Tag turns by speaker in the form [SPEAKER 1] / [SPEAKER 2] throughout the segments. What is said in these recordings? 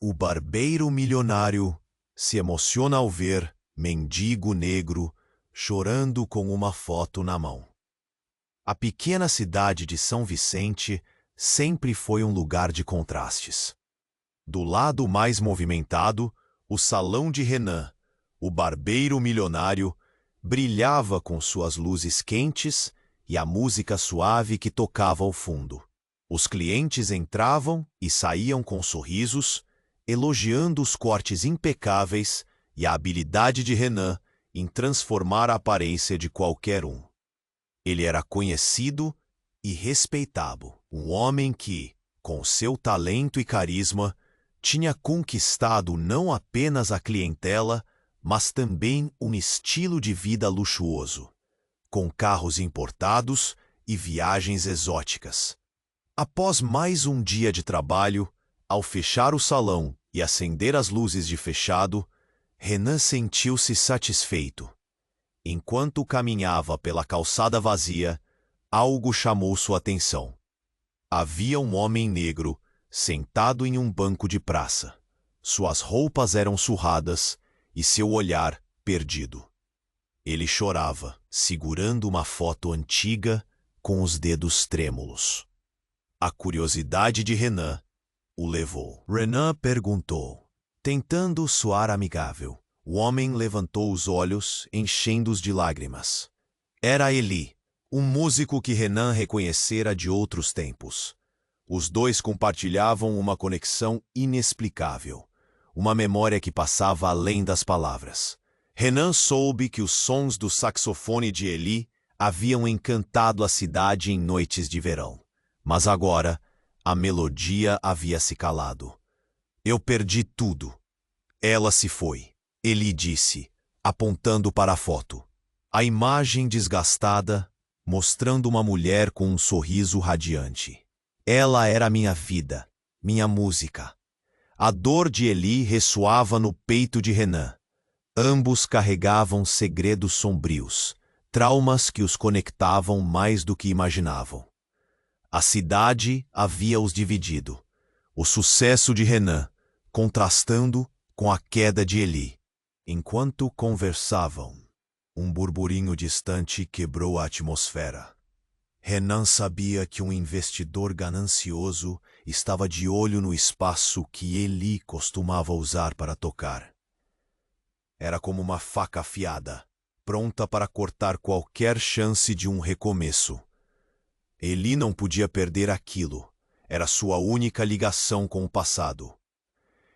[SPEAKER 1] O barbeiro milionário se emociona ao ver mendigo negro chorando com uma foto na mão. A pequena cidade de São Vicente sempre foi um lugar de contrastes. Do lado mais movimentado, o salão de Renan, o barbeiro milionário, brilhava com suas luzes quentes e a música suave que tocava ao fundo. Os clientes entravam e saíam com sorrisos, elogiando os cortes impecáveis e a habilidade de Renan em transformar a aparência de qualquer um. Ele era conhecido e respeitado, um homem que, com seu talento e carisma, tinha conquistado não apenas a clientela, mas também um estilo de vida luxuoso, com carros importados e viagens exóticas. Após mais um dia de trabalho, ao fechar o salão e acender as luzes de fechado, Renan sentiu-se satisfeito. Enquanto caminhava pela calçada vazia, algo chamou sua atenção. Havia um homem negro sentado em um banco de praça. Suas roupas eram surradas e seu olhar perdido. Ele chorava, segurando uma foto antiga com os dedos trêmulos. A curiosidade de Renan o levou. Renan perguntou, tentando soar amigável. O homem levantou os olhos, enchendo-os de lágrimas. Era Eli, um músico que Renan reconhecera de outros tempos. Os dois compartilhavam uma conexão inexplicável, uma memória que passava além das palavras. Renan soube que os sons do saxofone de Eli haviam encantado a cidade em noites de verão. Mas agora, a melodia havia se calado. Eu perdi tudo. Ela se foi, Eli disse, apontando para a foto. A imagem desgastada, mostrando uma mulher com um sorriso radiante. Ela era minha vida, minha música. A dor de Eli ressoava no peito de Renan. Ambos carregavam segredos sombrios, traumas que os conectavam mais do que imaginavam. A cidade havia os dividido. O sucesso de Renan, contrastando com a queda de Eli. Enquanto conversavam, um burburinho distante quebrou a atmosfera. Renan sabia que um investidor ganancioso estava de olho no espaço que Eli costumava usar para tocar. Era como uma faca afiada, pronta para cortar qualquer chance de um recomeço. Eli não podia perder aquilo. Era sua única ligação com o passado.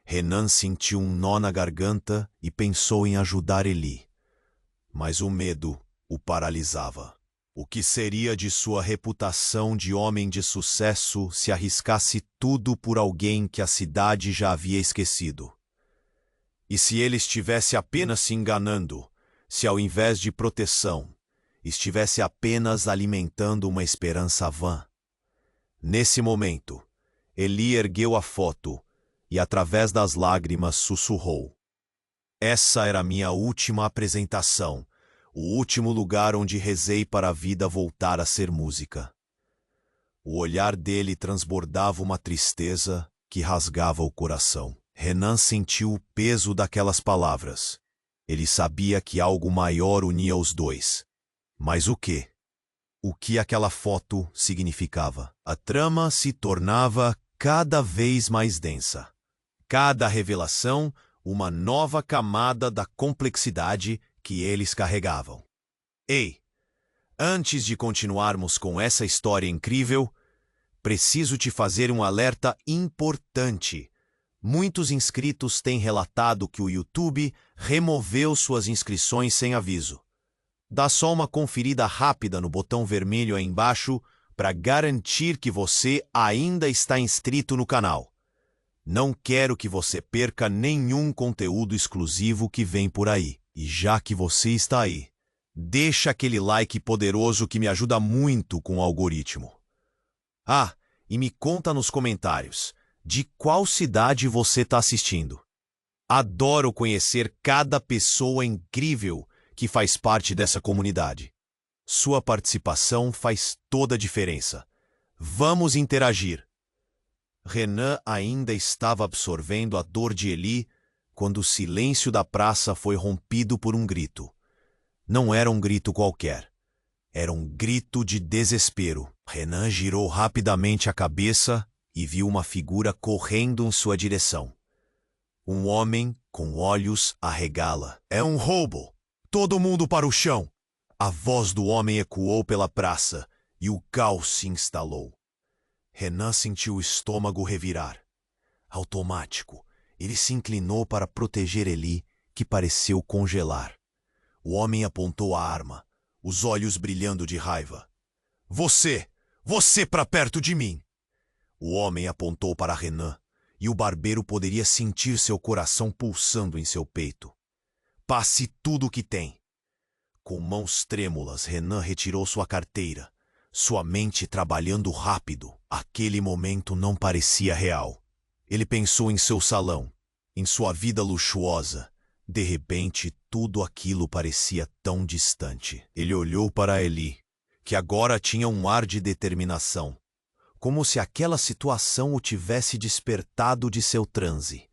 [SPEAKER 1] Renan sentiu um nó na garganta e pensou em ajudar Eli. Mas o medo o paralisava. O que seria de sua reputação de homem de sucesso se arriscasse tudo por alguém que a cidade já havia esquecido? E se ele estivesse apenas se enganando, se ao invés de proteção, estivesse apenas alimentando uma esperança vã? Nesse momento, Eli ergueu a foto e, através das lágrimas, sussurrou. Essa era minha última apresentação, o último lugar onde rezei para a vida voltar a ser música. O olhar dele transbordava uma tristeza que rasgava o coração. Renan sentiu o peso daquelas palavras. Ele sabia que algo maior unia os dois. Mas o quê? O que aquela foto significava? A trama se tornava cada vez mais densa. Cada revelação, uma nova camada da complexidade que eles carregavam. Ei, antes de continuarmos com essa história incrível, preciso te fazer um alerta importante. Muitos inscritos têm relatado que o YouTube removeu suas inscrições sem aviso. Dá só uma conferida rápida no botão vermelho aí embaixo para garantir que você ainda está inscrito no canal. Não quero que você perca nenhum conteúdo exclusivo que vem por aí. E já que você está aí, deixa aquele like poderoso que me ajuda muito com o algoritmo. Ah, e me conta nos comentários de qual cidade você está assistindo. Adoro conhecer cada pessoa incrível que faz parte dessa comunidade. Sua participação faz toda a diferença. Vamos interagir. Renan ainda estava absorvendo a dor de Eli quando o silêncio da praça foi rompido por um grito. Não era um grito qualquer. Era um grito de desespero. Renan girou rapidamente a cabeça e viu uma figura correndo em sua direção. Um homem com olhos arregala. É um roubo! Todo mundo para o chão! A voz do homem ecoou pela praça e o caos se instalou. Renan sentiu o estômago revirar. Automático, ele se inclinou para proteger Eli, que pareceu congelar. O homem apontou a arma, os olhos brilhando de raiva. Você! Você para perto de mim! O homem apontou para Renan, e o barbeiro poderia sentir seu coração pulsando em seu peito. Passe tudo o que tem. Com mãos trêmulas, Renan retirou sua carteira, sua mente trabalhando rápido. Aquele momento não parecia real. Ele pensou em seu salão, em sua vida luxuosa. De repente, tudo aquilo parecia tão distante. Ele olhou para Eli, que agora tinha um ar de determinação, como se aquela situação o tivesse despertado de seu transe.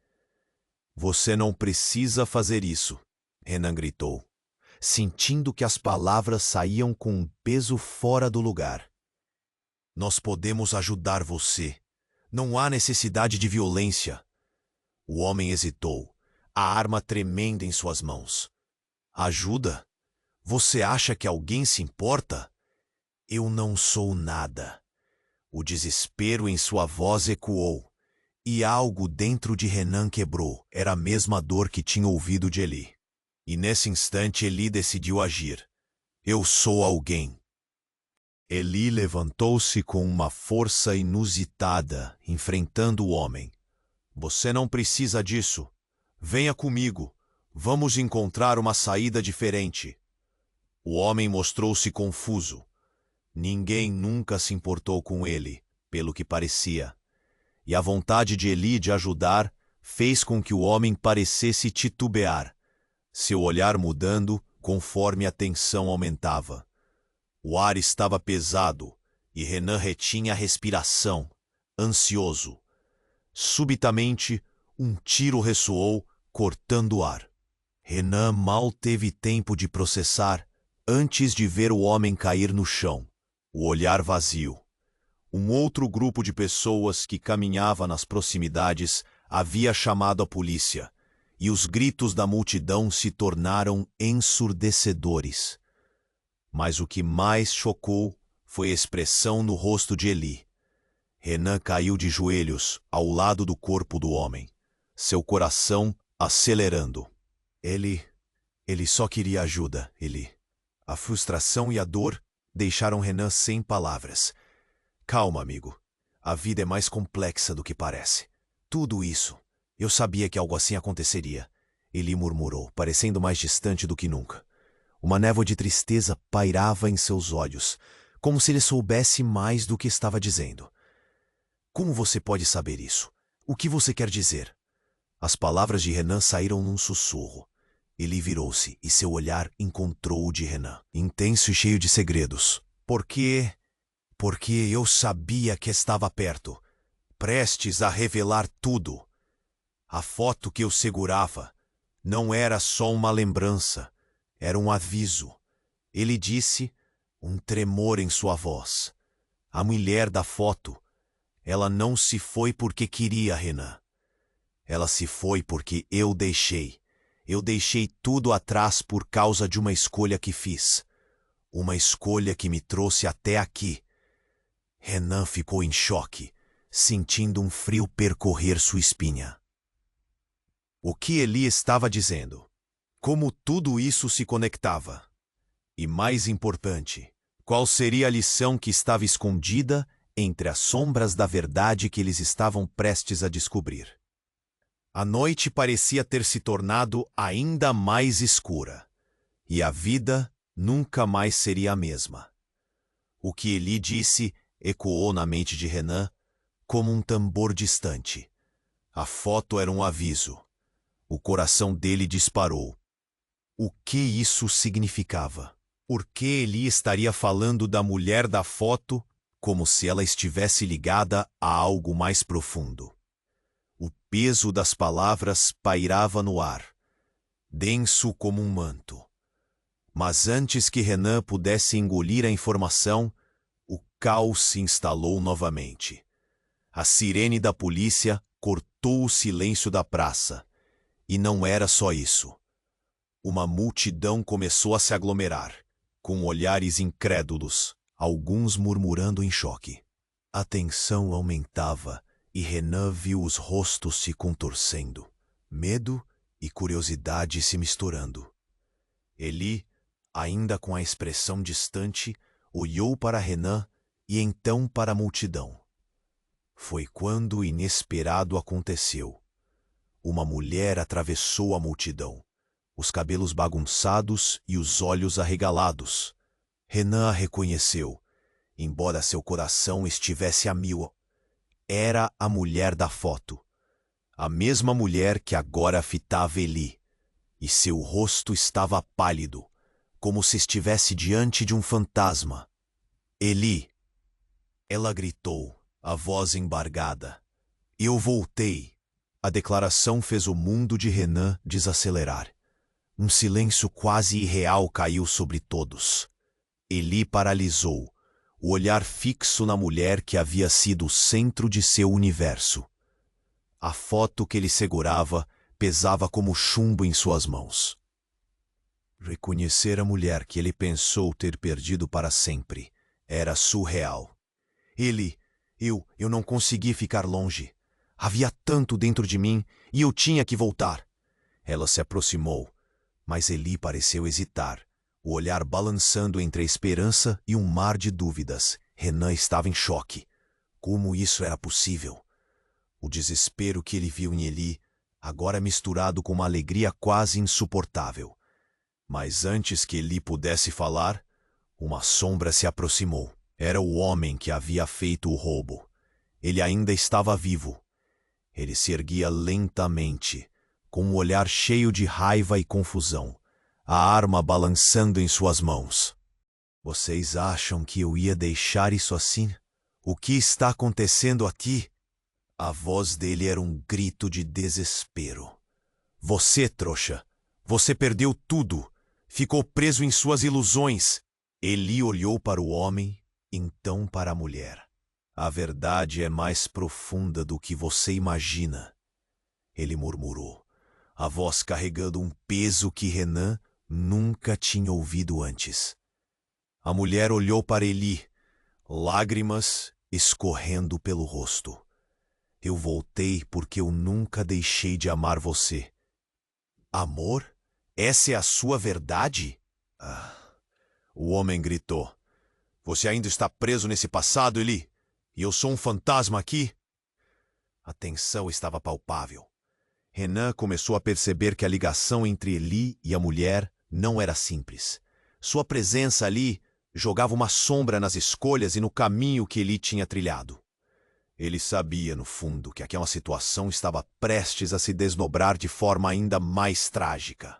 [SPEAKER 1] Você não precisa fazer isso, Renan gritou, sentindo que as palavras saíam com um peso fora do lugar. Nós podemos ajudar você. Não há necessidade de violência. O homem hesitou, a arma tremendo em suas mãos. Ajuda? Você acha que alguém se importa? Eu não sou nada. O desespero em sua voz ecoou, e algo dentro de Renan quebrou. Era a mesma dor que tinha ouvido de Eli. E nesse instante Eli decidiu agir. Eu sou alguém. Eli levantou-se com uma força inusitada, enfrentando o homem. Você não precisa disso. Venha comigo. Vamos encontrar uma saída diferente. O homem mostrou-se confuso. Ninguém nunca se importou com ele, pelo que parecia. E a vontade de Eli de ajudar fez com que o homem parecesse titubear, seu olhar mudando conforme a tensão aumentava. O ar estava pesado e Renan retinha a respiração, ansioso. Subitamente, um tiro ressoou, cortando o ar. Renan mal teve tempo de processar antes de ver o homem cair no chão, o olhar vazio. Um outro grupo de pessoas que caminhava nas proximidades havia chamado a polícia, e os gritos da multidão se tornaram ensurdecedores. Mas o que mais chocou foi a expressão no rosto de Eli. Renan caiu de joelhos ao lado do corpo do homem, seu coração acelerando. Ele só queria ajuda, Eli. A frustração e a dor deixaram Renan sem palavras. Calma, amigo. A vida é mais complexa do que parece. Tudo isso. Eu sabia que algo assim aconteceria. Eli murmurou, parecendo mais distante do que nunca. Uma névoa de tristeza pairava em seus olhos, como se ele soubesse mais do que estava dizendo. Como você pode saber isso? O que você quer dizer? As palavras de Renan saíram num sussurro. Eli virou-se e seu olhar encontrou o de Renan, intenso e cheio de segredos. Porque eu sabia que estava perto, prestes a revelar tudo. A foto que eu segurava não era só uma lembrança, era um aviso. Ele disse, um tremor em sua voz. A mulher da foto, ela não se foi porque queria, Renan. Ela se foi porque eu deixei. Eu deixei tudo atrás por causa de uma escolha que fiz. Uma escolha que me trouxe até aqui. Renan ficou em choque, sentindo um frio percorrer sua espinha. O que Eli estava dizendo? Como tudo isso se conectava? E mais importante, qual seria a lição que estava escondida entre as sombras da verdade que eles estavam prestes a descobrir? A noite parecia ter se tornado ainda mais escura, e a vida nunca mais seria a mesma. O que Eli disse ecoou na mente de Renan como um tambor distante. A foto era um aviso. O coração dele disparou. O que isso significava? Por que Eli estaria falando da mulher da foto como se ela estivesse ligada a algo mais profundo. O peso das palavras pairava no ar, denso como um manto. Mas antes que Renan pudesse engolir a informação, o caos se instalou novamente. A sirene da polícia cortou o silêncio da praça. E não era só isso. Uma multidão começou a se aglomerar, com olhares incrédulos, alguns murmurando em choque. A tensão aumentava e Renan viu os rostos se contorcendo, medo e curiosidade se misturando. Eli, ainda com a expressão distante, olhou para Renan e então para a multidão. Foi quando o inesperado aconteceu. Uma mulher atravessou a multidão, os cabelos bagunçados e os olhos arregalados. Renan a reconheceu, embora seu coração estivesse a mil. Era a mulher da foto, a mesma mulher que agora fitava Eli, e seu rosto estava pálido, como se estivesse diante de um fantasma. Eli! Ela gritou, a voz embargada. Eu voltei. A declaração fez o mundo de Renan desacelerar. Um silêncio quase irreal caiu sobre todos. Eli paralisou, o olhar fixo na mulher que havia sido o centro de seu universo. A foto que ele segurava pesava como chumbo em suas mãos. Reconhecer a mulher que ele pensou ter perdido para sempre era surreal. Eu não consegui ficar longe. Havia tanto dentro de mim e eu tinha que voltar. Ela se aproximou, mas Eli pareceu hesitar, o olhar balançando entre a esperança e um mar de dúvidas. Renan estava em choque. Como isso era possível? O desespero que ele viu em Eli, agora misturado com uma alegria quase insuportável. Mas antes que Eli pudesse falar, uma sombra se aproximou. Era o homem que havia feito o roubo. Ele ainda estava vivo. Ele se erguia lentamente, com um olhar cheio de raiva e confusão, a arma balançando em suas mãos. Vocês acham que eu ia deixar isso assim? O que está acontecendo aqui? A voz dele era um grito de desespero. Você, trouxa, você perdeu tudo. Ficou preso em suas ilusões. Eli olhou para o homem, então para a mulher. A verdade é mais profunda do que você imagina. Ele murmurou, a voz carregando um peso que Renan nunca tinha ouvido antes. A mulher olhou para Eli, lágrimas escorrendo pelo rosto. Eu voltei porque eu nunca deixei de amar você. Amor? Essa é a sua verdade? O homem gritou. Você ainda está preso nesse passado, Eli? E eu sou um fantasma aqui? A tensão estava palpável. Renan começou a perceber que a ligação entre Eli e a mulher não era simples. Sua presença ali jogava uma sombra nas escolhas e no caminho que Eli tinha trilhado. Ele sabia, no fundo, que aquela situação estava prestes a se desdobrar de forma ainda mais trágica.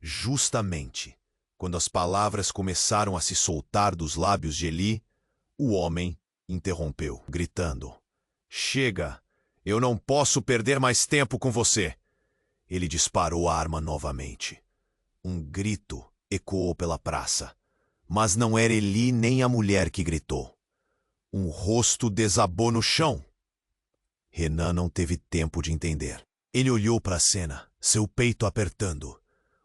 [SPEAKER 1] Justamente, quando as palavras começaram a se soltar dos lábios de Eli, o homem interrompeu, gritando. Chega! Eu não posso perder mais tempo com você! Ele disparou a arma novamente. Um grito ecoou pela praça. Mas não era Eli nem a mulher que gritou. Um rosto desabou no chão. Renan não teve tempo de entender. Ele olhou para a cena, seu peito apertando.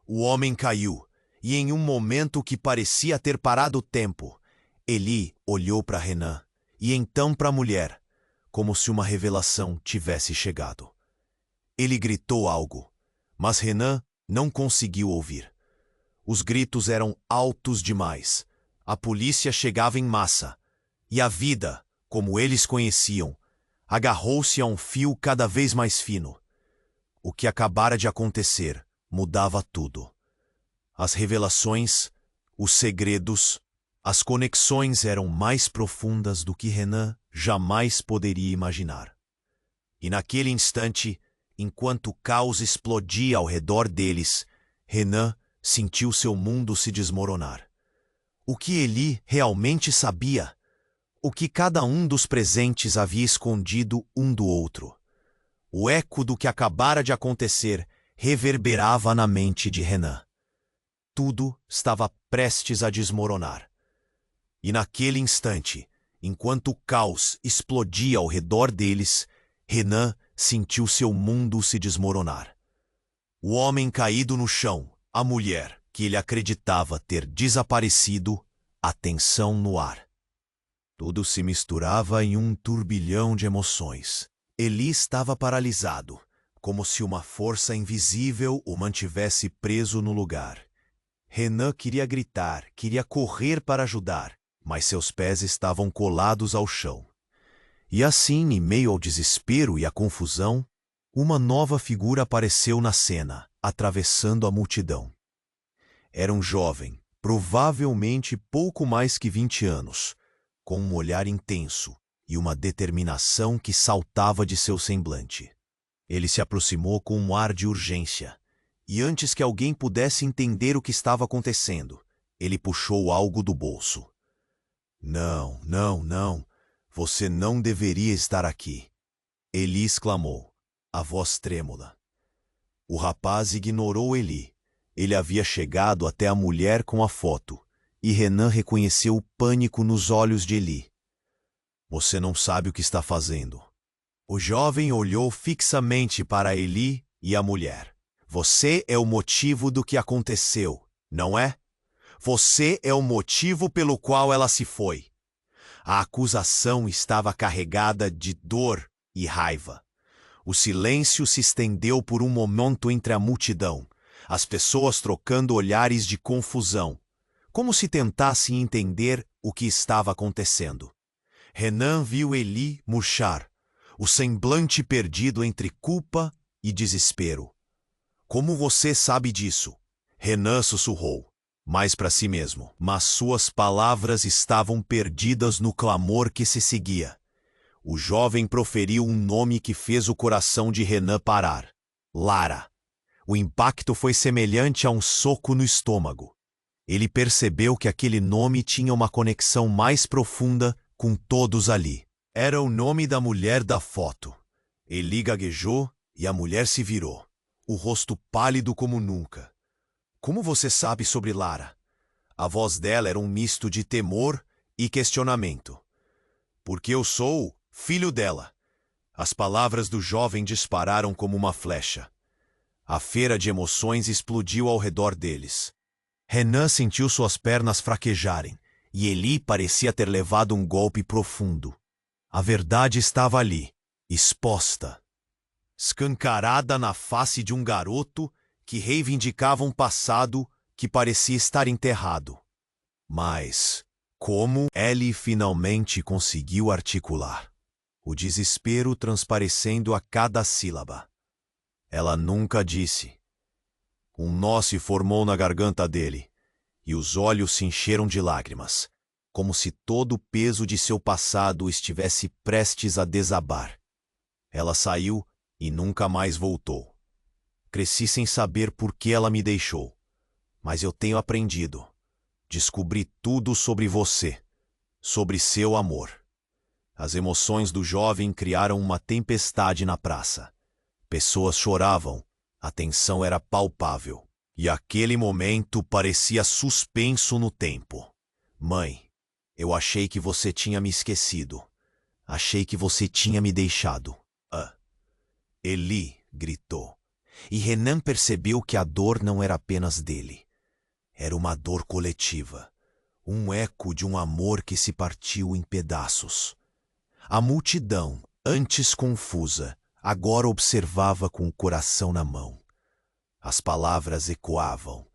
[SPEAKER 1] O homem caiu, e em um momento que parecia ter parado o tempo, Eli olhou para Renan, e então para a mulher, como se uma revelação tivesse chegado. Ele gritou algo, mas Renan não conseguiu ouvir. Os gritos eram altos demais. A polícia chegava em massa. E a vida, como eles conheciam, agarrou-se a um fio cada vez mais fino. O que acabara de acontecer mudava tudo. As revelações, os segredos, as conexões eram mais profundas do que Renan jamais poderia imaginar. E naquele instante, enquanto o caos explodia ao redor deles, Renan sentiu seu mundo se desmoronar. O que Eli realmente sabia? o que cada um dos presentes havia escondido um do outro. O eco do que acabara de acontecer reverberava na mente de Renan. Tudo estava prestes a desmoronar. E naquele instante, enquanto o caos explodia ao redor deles, Renan sentiu seu mundo se desmoronar. O homem caído no chão, a mulher, que ele acreditava ter desaparecido, a tensão no ar. Tudo se misturava em um turbilhão de emoções. Eli estava paralisado, como se uma força invisível o mantivesse preso no lugar. Renan queria gritar, queria correr para ajudar, mas seus pés estavam colados ao chão. E assim, em meio ao desespero e à confusão, uma nova figura apareceu na cena, atravessando a multidão. Era um jovem, provavelmente pouco mais que 20 anos, com um olhar intenso e uma determinação que saltava de seu semblante. Ele se aproximou com um ar de urgência, e antes que alguém pudesse entender o que estava acontecendo, ele puxou algo do bolso. Não, não, não, você não deveria estar aqui, Eli exclamou, a voz trêmula. O rapaz ignorou Eli. Ele havia chegado até a mulher com a foto, e Renan reconheceu o pânico nos olhos de Eli. Você não sabe o que está fazendo. O jovem olhou fixamente para Eli e a mulher. Você é o motivo do que aconteceu, não é? Você é o motivo pelo qual ela se foi. A acusação estava carregada de dor e raiva. O silêncio se estendeu por um momento entre a multidão, as pessoas trocando olhares de confusão, como se tentassem entender o que estava acontecendo. Renan viu Eli murchar, o semblante perdido entre culpa e desespero. Como você sabe disso? Renan sussurrou, mais para si mesmo, mas suas palavras estavam perdidas no clamor que se seguia. O jovem proferiu um nome que fez o coração de Renan parar. Lara. O impacto foi semelhante a um soco no estômago. Ele percebeu que aquele nome tinha uma conexão mais profunda com todos ali. Era o nome da mulher da foto. Eli gaguejou e a mulher se virou, o rosto pálido como nunca. Como você sabe sobre Lara? A voz dela era um misto de temor e questionamento. Porque eu sou filho dela. As palavras do jovem dispararam como uma flecha. A feira de emoções explodiu ao redor deles. Renan sentiu suas pernas fraquejarem, e Eli parecia ter levado um golpe profundo. A verdade estava ali, exposta, escancarada na face de um garoto que reivindicava um passado que parecia estar enterrado. Mas como Eli finalmente conseguiu articular, o desespero transparecendo a cada sílaba. Ela nunca disse. Um nó se formou na garganta dele, e os olhos se encheram de lágrimas, como se todo o peso de seu passado estivesse prestes a desabar. Ela saiu e nunca mais voltou. Cresci sem saber por que ela me deixou, mas eu tenho aprendido. Descobri tudo sobre você, sobre seu amor. As emoções do jovem criaram uma tempestade na praça. Pessoas choravam, a tensão era palpável, e aquele momento parecia suspenso no tempo. Mãe, eu achei que você tinha me esquecido. Achei que você tinha me deixado. Eli gritou, e Renan percebeu que a dor não era apenas dele. Era uma dor coletiva, um eco de um amor que se partiu em pedaços. A multidão, antes confusa, agora observava com o coração na mão. As palavras ecoavam,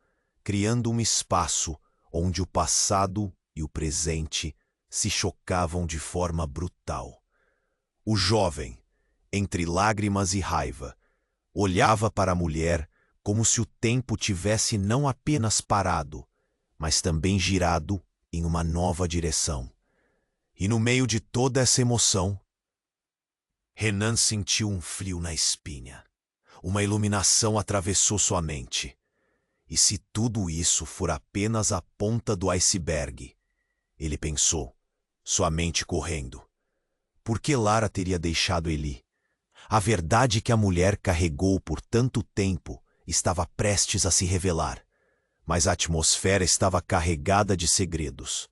[SPEAKER 1] criando um espaço onde o passado e o presente se chocavam de forma brutal. O jovem, entre lágrimas e raiva, olhava para a mulher como se o tempo tivesse não apenas parado, mas também girado em uma nova direção. E no meio de toda essa emoção, Renan sentiu um frio na espinha. Uma iluminação atravessou sua mente. E se tudo isso for apenas a ponta do iceberg, ele pensou, sua mente correndo. Por que Lara teria deixado Eli? A verdade que a mulher carregou por tanto tempo estava prestes a se revelar, mas a atmosfera estava carregada de segredos,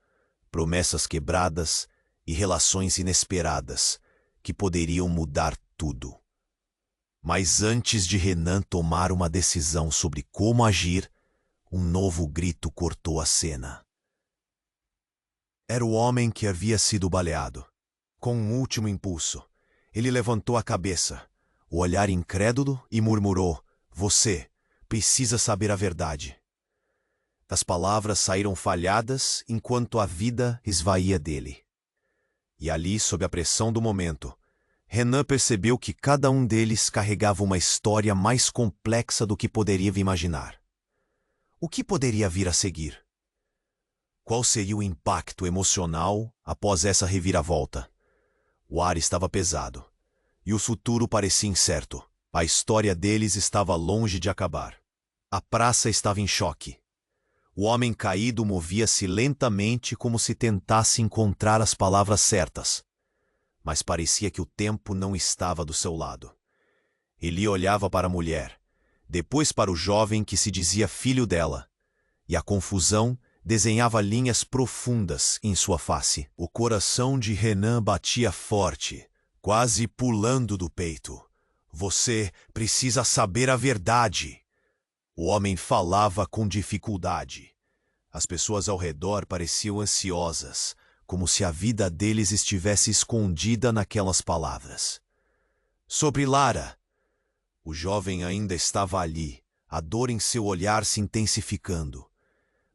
[SPEAKER 1] promessas quebradas e relações inesperadas que poderiam mudar tudo. Mas antes de Renan tomar uma decisão sobre como agir, um novo grito cortou a cena. Era o homem que havia sido baleado. Com um último impulso, ele levantou a cabeça, o olhar incrédulo e murmurou: "Você precisa saber a verdade." As palavras saíram falhadas enquanto a vida esvaía dele. E ali, sob a pressão do momento, Renan percebeu que cada um deles carregava uma história mais complexa do que poderia imaginar. O que poderia vir a seguir? Qual seria o impacto emocional após essa reviravolta? O ar estava pesado, e o futuro parecia incerto. A história deles estava longe de acabar. A praça estava em choque. O homem caído movia-se lentamente como se tentasse encontrar as palavras certas. Mas parecia que o tempo não estava do seu lado. Ele olhava para a mulher, depois para o jovem que se dizia filho dela, e a confusão desenhava linhas profundas em sua face. O coração de Renan batia forte, quase pulando do peito. "Você precisa saber a verdade." O homem falava com dificuldade. As pessoas ao redor pareciam ansiosas, como se a vida deles estivesse escondida naquelas palavras. Sobre Lara. O jovem ainda estava ali, a dor em seu olhar se intensificando.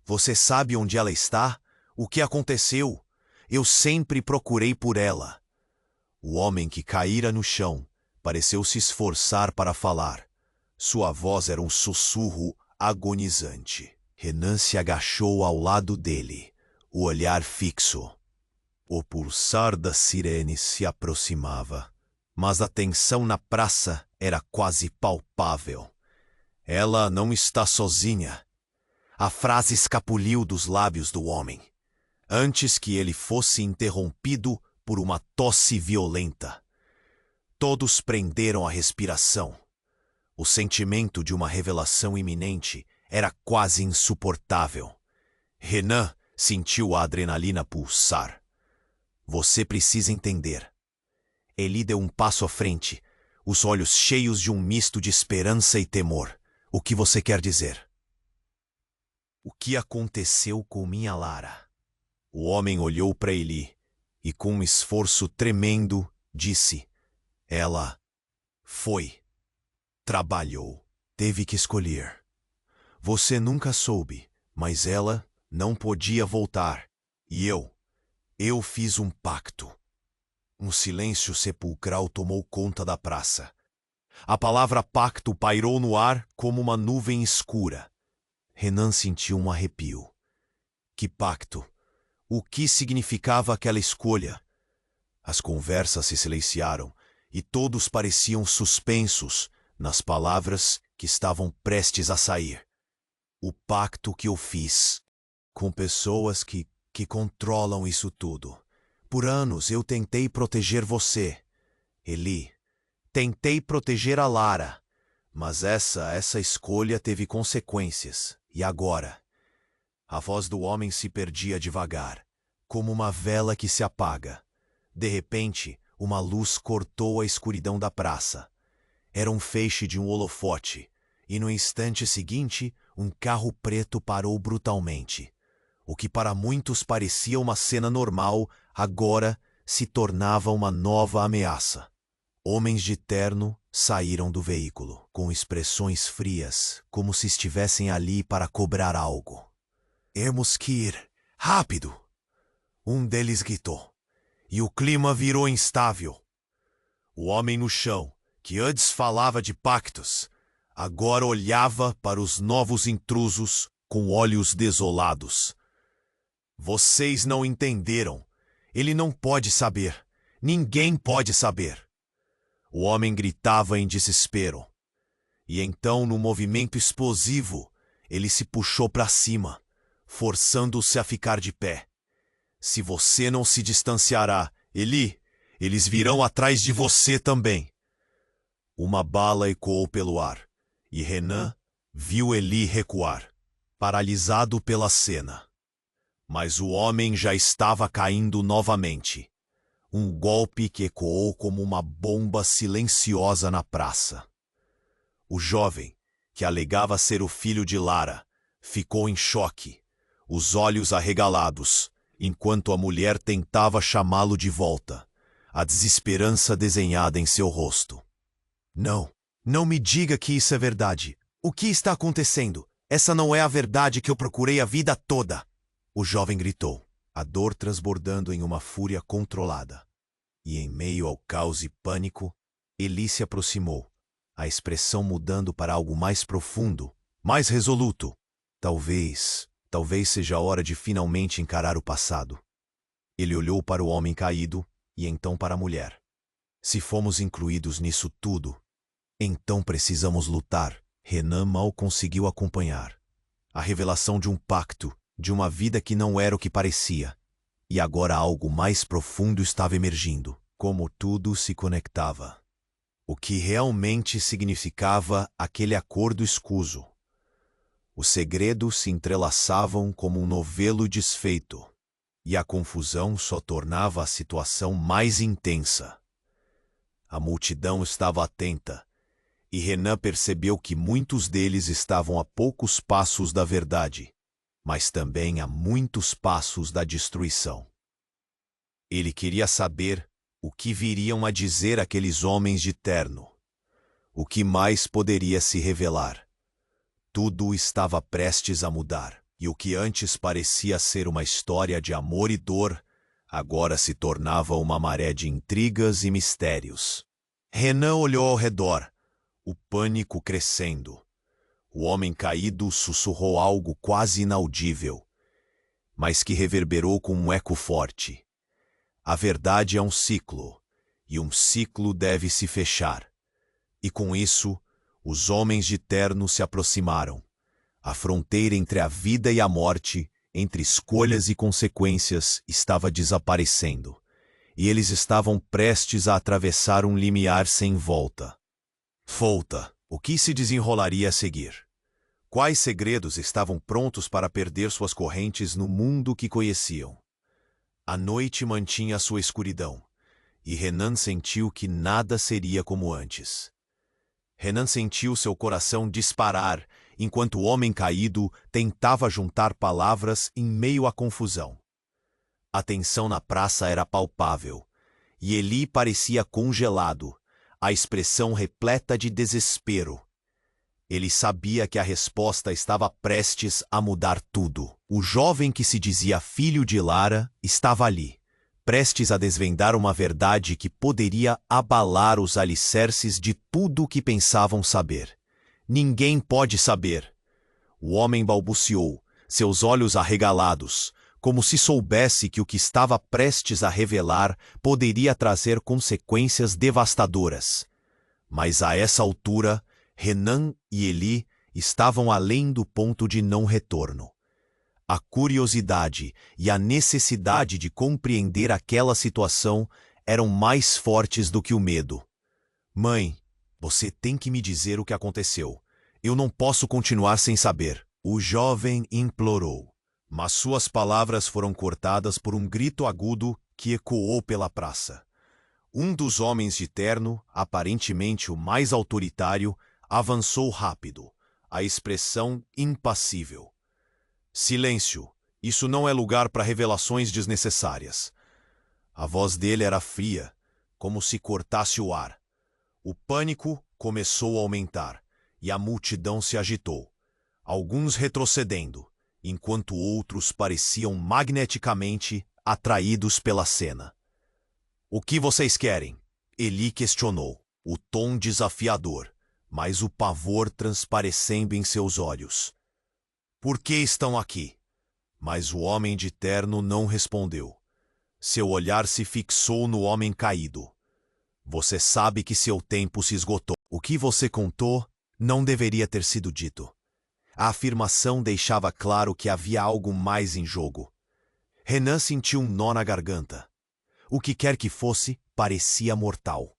[SPEAKER 1] "Você sabe onde ela está? O que aconteceu? Eu sempre procurei por ela." O homem que caíra no chão pareceu se esforçar para falar. Sua voz era um sussurro agonizante. Renan se agachou ao lado dele, o olhar fixo. O pulsar das sirenes se aproximava, mas a tensão na praça era quase palpável. "Ela não está sozinha." A frase escapuliu dos lábios do homem, antes que ele fosse interrompido por uma tosse violenta. Todos prenderam a respiração. O sentimento de uma revelação iminente era quase insuportável. Renan sentiu a adrenalina pulsar. "Você precisa entender." Eli deu um passo à frente, os olhos cheios de um misto de esperança e temor. "O que você quer dizer?" "O que aconteceu com minha Lara?" O homem olhou para Eli e, com um esforço tremendo, disse: "Ela foi. Trabalhou. Teve que escolher. Você nunca soube, mas ela não podia voltar. E eu fiz um pacto." Um silêncio sepulcral tomou conta da praça. A palavra pacto pairou no ar como uma nuvem escura. Renan sentiu um arrepio. Que pacto? O que significava aquela escolha? As conversas se silenciaram e todos pareciam suspensos nas palavras que estavam prestes a sair. "O pacto que eu fiz com pessoas que controlam isso tudo. Por anos eu tentei proteger você, Eli. Tentei proteger a Lara, mas essa escolha teve consequências. E agora?" A voz do homem se perdia devagar, como uma vela que se apaga. De repente, uma luz cortou a escuridão da praça. Era um feixe de um holofote, e no instante seguinte, um carro preto parou brutalmente. O que para muitos parecia uma cena normal, agora se tornava uma nova ameaça. Homens de terno saíram do veículo, com expressões frias, como se estivessem ali para cobrar algo. "Temos que ir. Rápido!" Um deles gritou, e o clima virou instável. O homem no chão, que antes falava de pactos, agora olhava para os novos intrusos com olhos desolados. "Vocês não entenderam. Ele não pode saber. Ninguém pode saber." O homem gritava em desespero. E então, num movimento explosivo, ele se puxou para cima, forçando-se a ficar de pé. Se você não se distanciará, Eli, eles virão atrás de você também. Uma bala ecoou pelo ar, e Renan viu Eli recuar, paralisado pela cena. Mas o homem já estava caindo novamente. Um golpe que ecoou como uma bomba silenciosa na praça. O jovem, que alegava ser o filho de Lara, ficou em choque, os olhos arregalados, enquanto a mulher tentava chamá-lo de volta, a desesperança desenhada em seu rosto. Não, não me diga que isso é verdade. O que está acontecendo? Essa não é a verdade que eu procurei a vida toda. O jovem gritou, a dor transbordando em uma fúria controlada. E em meio ao caos e pânico, Eli se aproximou, a expressão mudando para algo mais profundo, mais resoluto. Talvez seja a hora de finalmente encarar o passado. Ele olhou para o homem caído e então para a mulher. Se fomos incluídos nisso tudo, então precisamos lutar. Renan mal conseguiu acompanhar. A revelação de um pacto, de uma vida que não era o que parecia. E agora algo mais profundo estava emergindo, como tudo se conectava. O que realmente significava aquele acordo escuso. Os segredos se entrelaçavam como um novelo desfeito, e a confusão só tornava a situação mais intensa. A multidão estava atenta, e Renan percebeu que muitos deles estavam a poucos passos da verdade, mas também a muitos passos da destruição. Ele queria saber o que viriam a dizer aqueles homens de terno. O que mais poderia se revelar? Tudo estava prestes a mudar, e o que antes parecia ser uma história de amor e dor, agora se tornava uma maré de intrigas e mistérios. Renan olhou ao redor, o pânico crescendo. O homem caído sussurrou algo quase inaudível, mas que reverberou com um eco forte. A verdade é um ciclo, e um ciclo deve se fechar. E com isso, os homens de terno se aproximaram. A fronteira entre a vida e a morte, entre escolhas e consequências, estava desaparecendo, e eles estavam prestes a atravessar um limiar sem volta. O que se desenrolaria a seguir? Quais segredos estavam prontos para perder suas correntes no mundo que conheciam? A noite mantinha sua escuridão, e Renan sentiu que nada seria como antes. Renan sentiu seu coração disparar, enquanto o homem caído tentava juntar palavras em meio à confusão. A tensão na praça era palpável, e Eli parecia congelado, a expressão repleta de desespero. Ele sabia que a resposta estava prestes a mudar tudo. O jovem que se dizia filho de Lara estava ali, prestes a desvendar uma verdade que poderia abalar os alicerces de tudo o que pensavam saber. Ninguém pode saber. O homem balbuciou, seus olhos arregalados, como se soubesse que o que estava prestes a revelar poderia trazer consequências devastadoras. Mas a essa altura, Renan e Eli estavam além do ponto de não retorno. A curiosidade e a necessidade de compreender aquela situação eram mais fortes do que o medo. Mãe, você tem que me dizer o que aconteceu. Eu não posso continuar sem saber. O jovem implorou, mas suas palavras foram cortadas por um grito agudo que ecoou pela praça. Um dos homens de terno, aparentemente o mais autoritário, avançou rápido, a expressão impassível. Silêncio, isso não é lugar para revelações desnecessárias. A voz dele era fria, como se cortasse o ar. O pânico começou a aumentar, e a multidão se agitou, alguns retrocedendo, enquanto outros pareciam magneticamente atraídos pela cena. O que vocês querem? Eli questionou, o tom desafiador, mas o pavor transparecendo em seus olhos. Por que estão aqui? Mas o homem de terno não respondeu. Seu olhar se fixou no homem caído. Você sabe que seu tempo se esgotou. O que você contou não deveria ter sido dito. A afirmação deixava claro que havia algo mais em jogo. Renan sentiu um nó na garganta. O que quer que fosse, parecia mortal.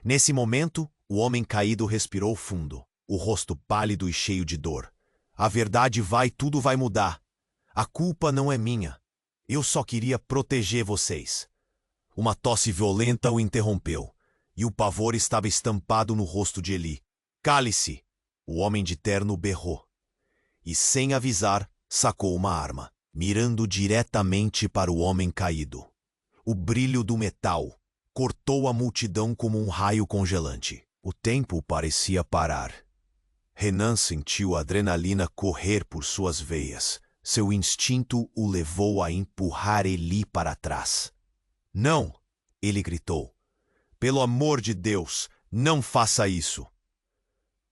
[SPEAKER 1] Nesse momento, o homem caído respirou fundo, o rosto pálido e cheio de dor. A verdade tudo vai mudar. A culpa não é minha. Eu só queria proteger vocês. Uma tosse violenta o interrompeu, e o pavor estava estampado no rosto de Eli. Cale-se! O homem de terno berrou. E, sem avisar, sacou uma arma, mirando diretamente para o homem caído. O brilho do metal cortou a multidão como um raio congelante. O tempo parecia parar. Renan sentiu a adrenalina correr por suas veias. Seu instinto o levou a empurrar Eli para trás. Não! Ele gritou. Pelo amor de Deus, não faça isso!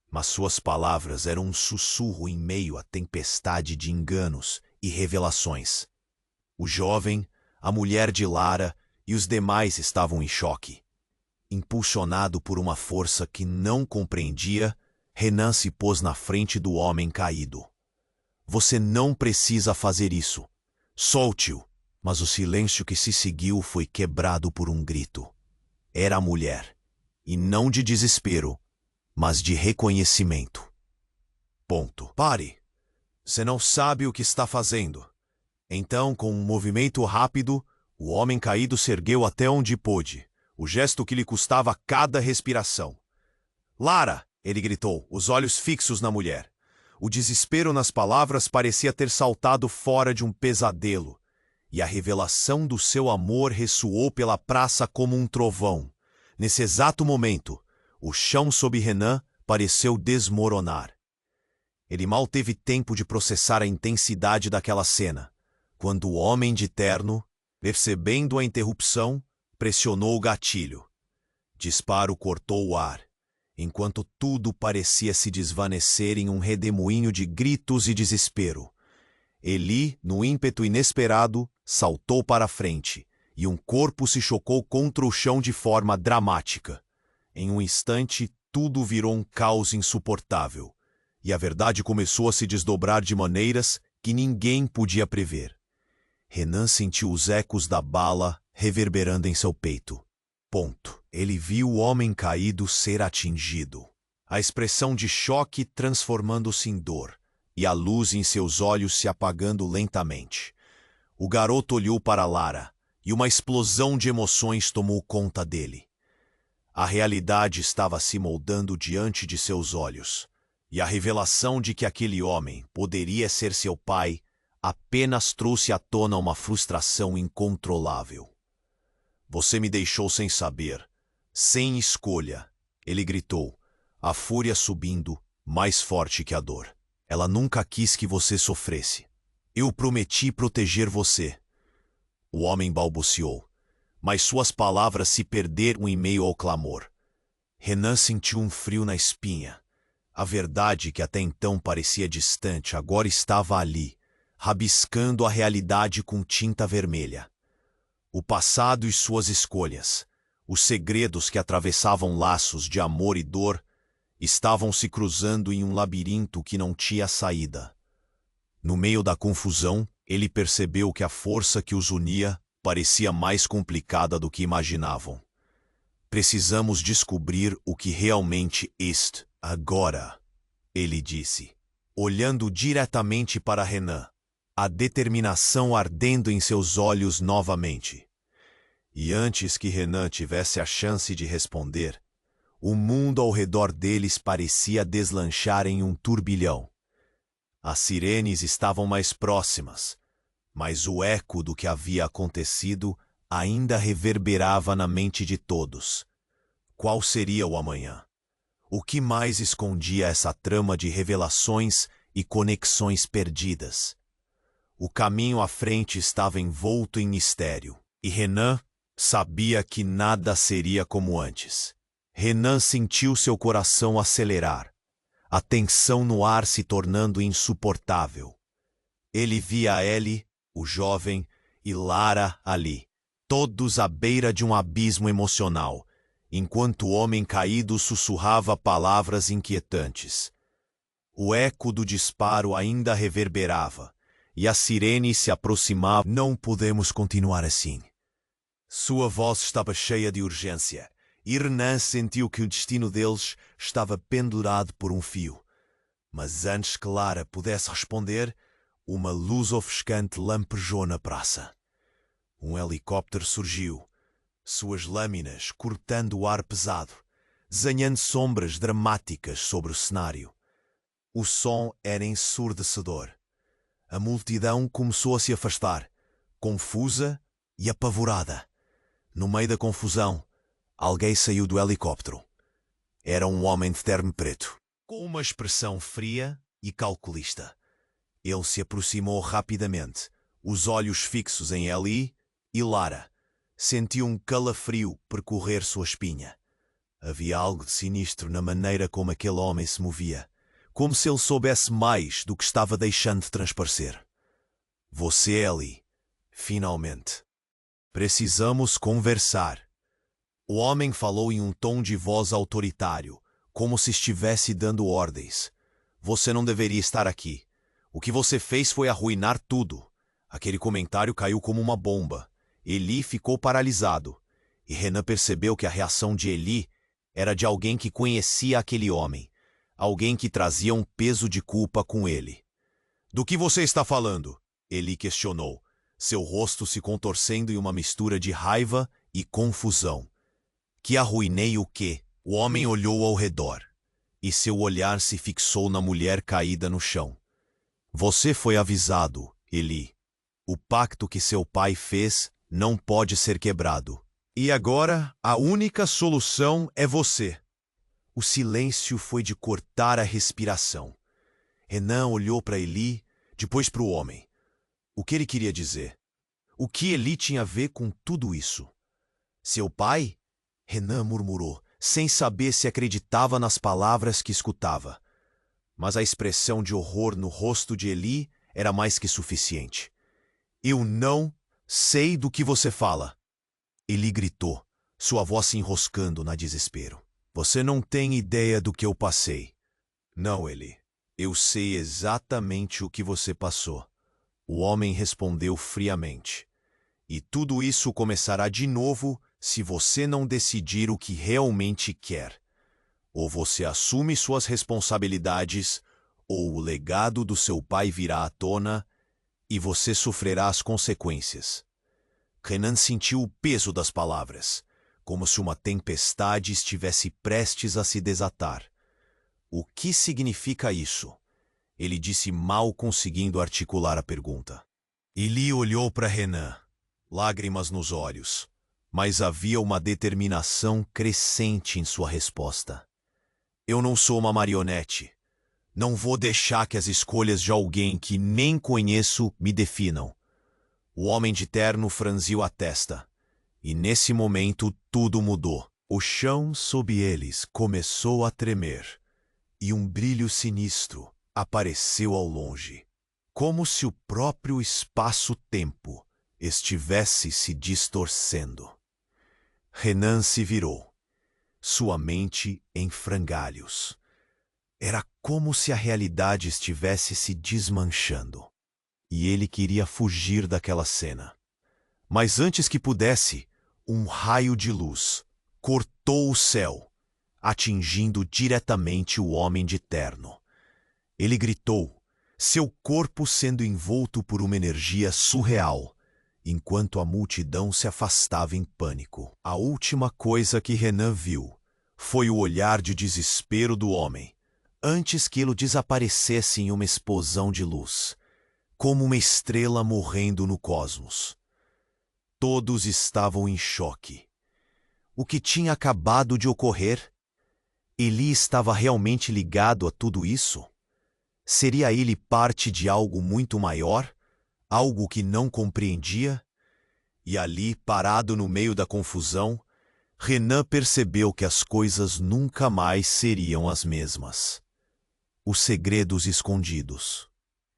[SPEAKER 1] Mas suas palavras eram um sussurro em meio à tempestade de enganos e revelações. O jovem, a mulher de Lara e os demais estavam em choque. Impulsionado por uma força que não compreendia, Renan se pôs na frente do homem caído. Você não precisa fazer isso. Solte-o. Mas o silêncio que se seguiu foi quebrado por um grito. Era a mulher. E não de desespero, mas de reconhecimento. Ponto. Pare. Você não sabe o que está fazendo. Então, com um movimento rápido, o homem caído se ergueu até onde pôde, o gesto que lhe custava cada respiração. Lara! Ele gritou, os olhos fixos na mulher. O desespero nas palavras parecia ter saltado fora de um pesadelo, e a revelação do seu amor ressoou pela praça como um trovão. Nesse exato momento, o chão sob Renan pareceu desmoronar. Ele mal teve tempo de processar a intensidade daquela cena, quando o homem de terno, percebendo a interrupção, pressionou o gatilho. Disparo cortou o ar, enquanto tudo parecia se desvanecer em um redemoinho de gritos e desespero. Eli, no ímpeto inesperado, saltou para a frente, e um corpo se chocou contra o chão de forma dramática. Em um instante, tudo virou um caos insuportável, e a verdade começou a se desdobrar de maneiras que ninguém podia prever. Renan sentiu os ecos da bala reverberando em seu peito. Ponto. Ele viu o homem caído ser atingido. A expressão de choque transformando-se em dor, e a luz em seus olhos se apagando lentamente. O garoto olhou para Lara, e uma explosão de emoções tomou conta dele. A realidade estava se moldando diante de seus olhos, e a revelação de que aquele homem poderia ser seu pai apenas trouxe à tona uma frustração incontrolável. Você me deixou sem saber, sem escolha, ele gritou, a fúria subindo, mais forte que a dor. Ela nunca quis que você sofresse. Eu prometi proteger você. O homem balbuciou, mas suas palavras se perderam em meio ao clamor. Renan sentiu um frio na espinha. A verdade que até então parecia distante agora estava ali, rabiscando a realidade com tinta vermelha. O passado e suas escolhas, os segredos que atravessavam laços de amor e dor, estavam se cruzando em um labirinto que não tinha saída. No meio da confusão, ele percebeu que a força que os unia parecia mais complicada do que imaginavam. Precisamos descobrir o que realmente est agora, ele disse, olhando diretamente para Renan, a determinação ardendo em seus olhos novamente. E antes que Renan tivesse a chance de responder, o mundo ao redor deles parecia deslanchar em um turbilhão. As sirenes estavam mais próximas, mas o eco do que havia acontecido ainda reverberava na mente de todos. Qual seria o amanhã? O que mais escondia essa trama de revelações e conexões perdidas? O caminho à frente estava envolto em mistério, e Renan sabia que nada seria como antes. Renan sentiu seu coração acelerar, a tensão no ar se tornando insuportável. Ele via Ellie, o jovem, e Lara ali, todos à beira de um abismo emocional, enquanto o homem caído sussurrava palavras inquietantes. O eco do disparo ainda reverberava, e a sirene se aproximava. Não podemos continuar assim. Sua voz estava cheia de urgência, e Renan sentiu que o destino deles estava pendurado por um fio. Mas antes que Lara pudesse responder, uma luz ofuscante lampejou na praça. Um helicóptero surgiu, suas lâminas cortando o ar pesado, desenhando sombras dramáticas sobre o cenário. O som era ensurdecedor. A multidão começou a se afastar, confusa e apavorada. No meio da confusão, alguém saiu do helicóptero. Era um homem de terno preto, com uma expressão fria e calculista. Ele se aproximou rapidamente, os olhos fixos em Ellie e Lara. Sentiu um calafrio percorrer sua espinha. Havia algo de sinistro na maneira como aquele homem se movia, como se ele soubesse mais do que estava deixando de transparecer. Você, Ellie, finalmente. Precisamos conversar. O homem falou em um tom de voz autoritário, como se estivesse dando ordens. Você não deveria estar aqui. O que você fez foi arruinar tudo. Aquele comentário caiu como uma bomba. Ellie ficou paralisado, e Renan percebeu que a reação de Ellie era de alguém que conhecia aquele homem, alguém que trazia um peso de culpa com ele. Do que você está falando? Ellie questionou, seu rosto se contorcendo em uma mistura de raiva e confusão. Que arruinei o quê? O homem olhou ao redor, e seu olhar se fixou na mulher caída no chão. Você foi avisado, Ellie. O pacto que seu pai fez não pode ser quebrado. E agora, a única solução é você. O silêncio foi de cortar a respiração. Renan olhou para Ellie, depois para o homem. O que ele queria dizer? O que Ellie tinha a ver com tudo isso? Seu pai? Renan murmurou, sem saber se acreditava nas palavras que escutava. Mas a expressão de horror no rosto de Ellie era mais que suficiente. Eu não sei do que você fala. Ellie gritou, sua voz se enroscando na desespero. Você não tem ideia do que eu passei. Não, Ellie. Eu sei exatamente o que você passou. O homem respondeu friamente. E tudo isso começará de novo se você não decidir o que realmente quer. Ou você assume suas responsabilidades, ou o legado do seu pai virá à tona e você sofrerá as consequências. Renan sentiu o peso das palavras, como se uma tempestade estivesse prestes a se desatar. O que significa isso? Ele disse, mal conseguindo articular a pergunta. Ellie olhou para Renan, lágrimas nos olhos, mas havia uma determinação crescente em sua resposta. Eu não sou uma marionete. Não vou deixar que as escolhas de alguém que nem conheço me definam. O homem de terno franziu a testa, e nesse momento tudo mudou. O chão sob eles começou a tremer, e um brilho sinistro apareceu ao longe, como se o próprio espaço-tempo estivesse se distorcendo. Renan se virou, sua mente em frangalhos. Era como se a realidade estivesse se desmanchando, e ele queria fugir daquela cena. Mas antes que pudesse, um raio de luz cortou o céu, atingindo diretamente o homem de terno. Ele gritou, seu corpo sendo envolto por uma energia surreal, enquanto a multidão se afastava em pânico. A última coisa que Renan viu foi o olhar de desespero do homem, antes que ele desaparecesse em uma explosão de luz, como uma estrela morrendo no cosmos. Todos estavam em choque. O que tinha acabado de ocorrer? Ellie estava realmente ligado a tudo isso? Seria ele parte de algo muito maior? Algo que não compreendia? E ali, parado no meio da confusão, Renan percebeu que as coisas nunca mais seriam as mesmas. Os segredos escondidos.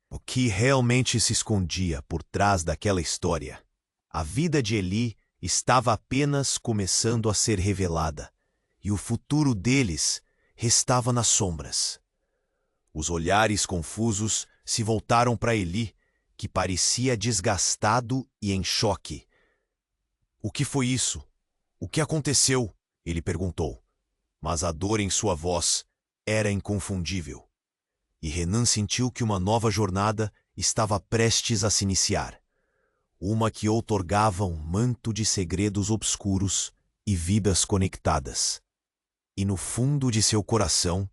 [SPEAKER 1] O que realmente se escondia por trás daquela história? A vida de Ellie estava apenas começando a ser revelada, e o futuro deles restava nas sombras. Os olhares confusos se voltaram para Ellie, que parecia desgastado e em choque. "O que foi isso? O que aconteceu?" ele perguntou. Mas a dor em sua voz era inconfundível. E Renan sentiu que uma nova jornada estava prestes a se iniciar. Uma que outorgava um manto de segredos obscuros e vidas conectadas. E no fundo de seu coração,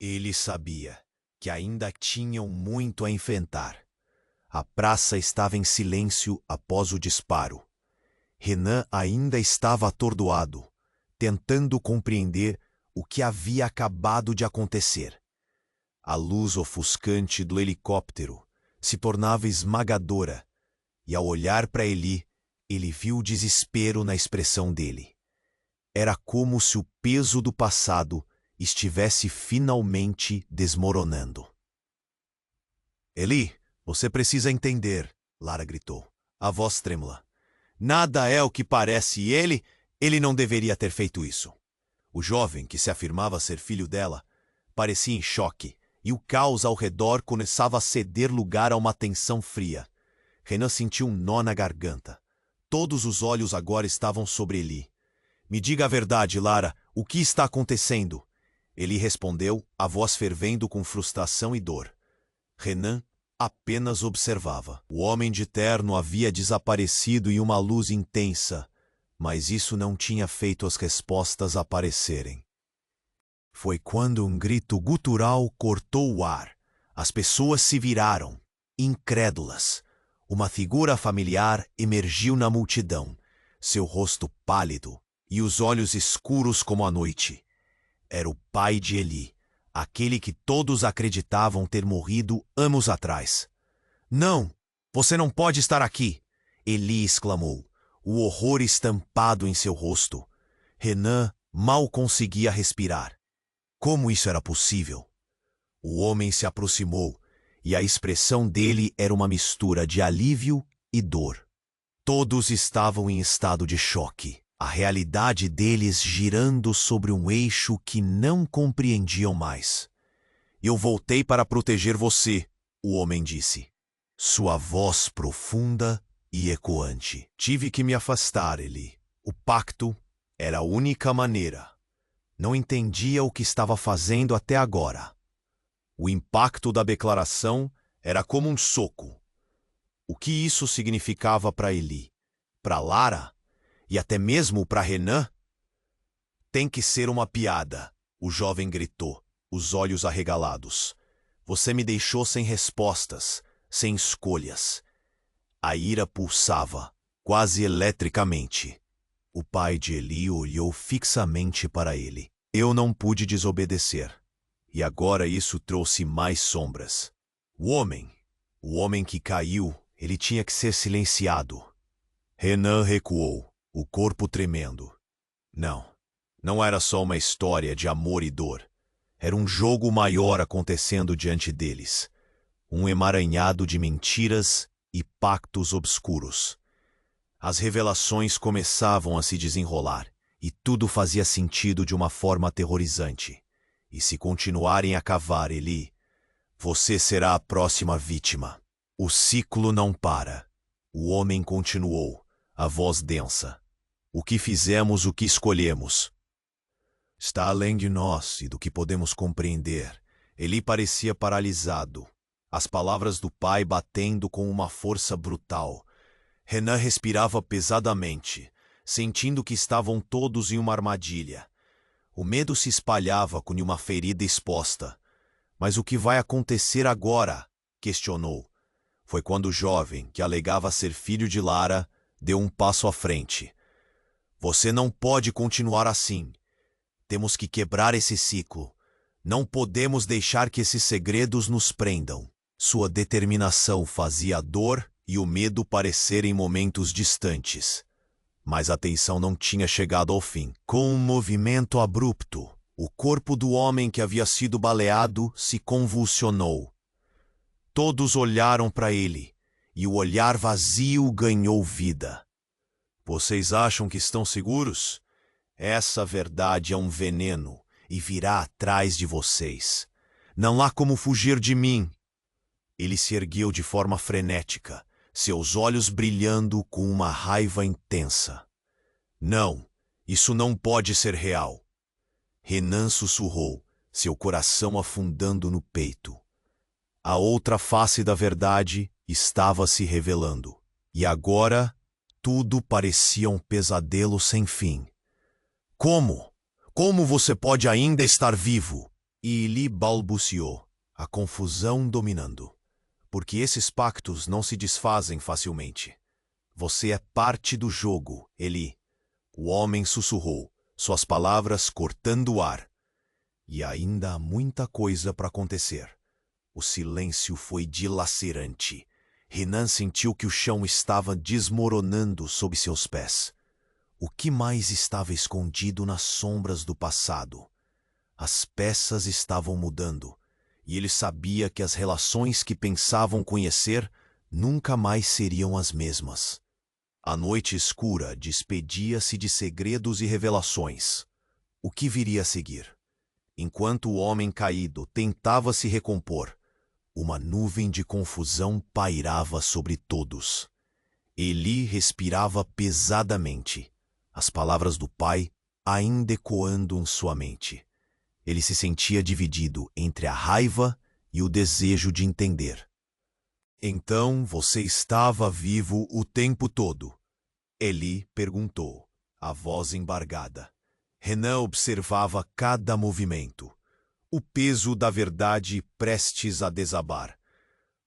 [SPEAKER 1] ele sabia que ainda tinham muito a enfrentar. A praça estava em silêncio após o disparo. Renan ainda estava atordoado, tentando compreender o que havia acabado de acontecer. A luz ofuscante do helicóptero se tornava esmagadora, e ao olhar para Eli, ele viu o desespero na expressão dele. Era como se o peso do passado estivesse finalmente desmoronando. "Eli, você precisa entender", Lara gritou, a voz trêmula. "Nada é o que parece e ele não deveria ter feito isso." O jovem, que se afirmava ser filho dela, parecia em choque, e o caos ao redor começava a ceder lugar a uma tensão fria. Renan sentiu um nó na garganta. Todos os olhos agora estavam sobre Eli. "Me diga a verdade, Lara, o que está acontecendo?" Eli respondeu, a voz fervendo com frustração e dor. Renan apenas observava. O homem de terno havia desaparecido em uma luz intensa, mas isso não tinha feito as respostas aparecerem. Foi quando um grito gutural cortou o ar. As pessoas se viraram, incrédulas. Uma figura familiar emergiu na multidão, seu rosto pálido e os olhos escuros como a noite. Era o pai de Eli, aquele que todos acreditavam ter morrido anos atrás. "Não! Você não pode estar aqui!" Eli exclamou, o horror estampado em seu rosto. Renan mal conseguia respirar. Como isso era possível? O homem se aproximou, e a expressão dele era uma mistura de alívio e dor. Todos estavam em estado de choque, a realidade deles girando sobre um eixo que não compreendiam mais. "Eu voltei para proteger você", o homem disse. Sua voz profunda e ecoante. "Tive que me afastar, Eli. O pacto era a única maneira. Não entendia o que estava fazendo até agora." O impacto da declaração era como um soco. O que isso significava para Eli, para Lara e até mesmo para Renan? "Tem que ser uma piada", o jovem gritou, os olhos arregalados. "Você me deixou sem respostas, sem escolhas." A ira pulsava, quase eletricamente. O pai de Eli olhou fixamente para ele. "Eu não pude desobedecer. E agora isso trouxe mais sombras. O homem que caiu, ele tinha que ser silenciado." Renan recuou, o corpo tremendo. Não era só uma história de amor e dor. Era um jogo maior acontecendo diante deles. Um emaranhado de mentiras e pactos obscuros. As revelações começavam a se desenrolar, e tudo fazia sentido de uma forma aterrorizante. "E se continuarem a cavar, Eli, você será a próxima vítima." "O ciclo não para." O homem continuou, a voz densa. "O que fizemos, o que escolhemos, está além de nós e do que podemos compreender." Eli parecia paralisado, as palavras do pai batendo com uma força brutal. Renan respirava pesadamente, sentindo que estavam todos em uma armadilha. O medo se espalhava como uma ferida exposta. "Mas o que vai acontecer agora?" questionou. Foi quando o jovem, que alegava ser filho de Lara, deu um passo à frente. "Você não pode continuar assim. Temos que quebrar esse ciclo. Não podemos deixar que esses segredos nos prendam." Sua determinação fazia a dor e o medo parecerem momentos distantes. Mas a tensão não tinha chegado ao fim. Com um movimento abrupto, o corpo do homem que havia sido baleado se convulsionou. Todos olharam para ele, e o olhar vazio ganhou vida. "Vocês acham que estão seguros? Essa verdade é um veneno e virá atrás de vocês. Não há como fugir de mim." Ele se ergueu de forma frenética, seus olhos brilhando com uma raiva intensa. Não, isso não pode ser real. Renan sussurrou, seu coração afundando no peito. A outra face da verdade estava se revelando. E agora, tudo parecia um pesadelo sem fim. Como? Como você pode ainda estar vivo? E Eli balbuciou, a confusão dominando. Porque esses pactos não se desfazem facilmente. Você é parte do jogo, Eli. O homem sussurrou, suas palavras cortando o ar. E ainda há muita coisa para acontecer. O silêncio foi dilacerante. Renan sentiu que o chão estava desmoronando sob seus pés. O que mais estava escondido nas sombras do passado? As peças estavam mudando, e ele sabia que as relações que pensavam conhecer nunca mais seriam as mesmas. A noite escura despedia-se de segredos e revelações. O que viria a seguir? Enquanto o homem caído tentava se recompor, uma nuvem de confusão pairava sobre todos. Eli respirava pesadamente, as palavras do pai ainda ecoando em sua mente. Ele se sentia dividido entre a raiva e o desejo de entender. Então você estava vivo o tempo todo? Eli perguntou, a voz embargada. Renan observava cada movimento. O peso da verdade prestes a desabar.